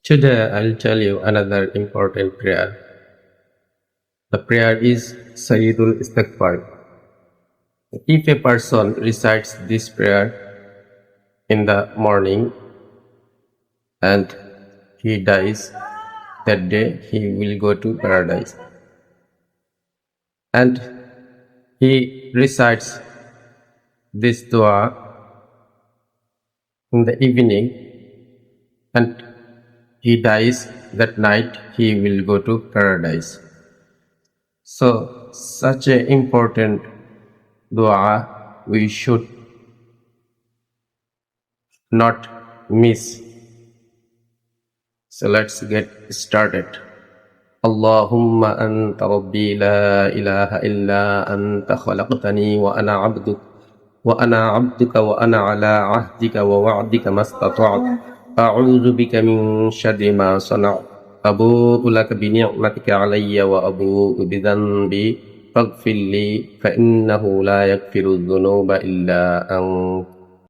Today I'll tell you another important prayer. The prayer is Sayyidul Istighfar. If a person recites this prayer in the morning and he dies, that day he will go to paradise. And he recites this dua in the evening and he dies that night, he will go to paradise. So, such an important dua we should not miss. So, let's get started. اللهم أنت ربي لا إله إلا أنت خلقتني وأنا عبدك وأنا على عهدك ووعدك ما استطعت أعوذ بك من شر ما صنعت أبوء لك بنعمتك علي وأبوء بذنبي فاغفر لي فإنه لا يغفر الذنوب إلا أنت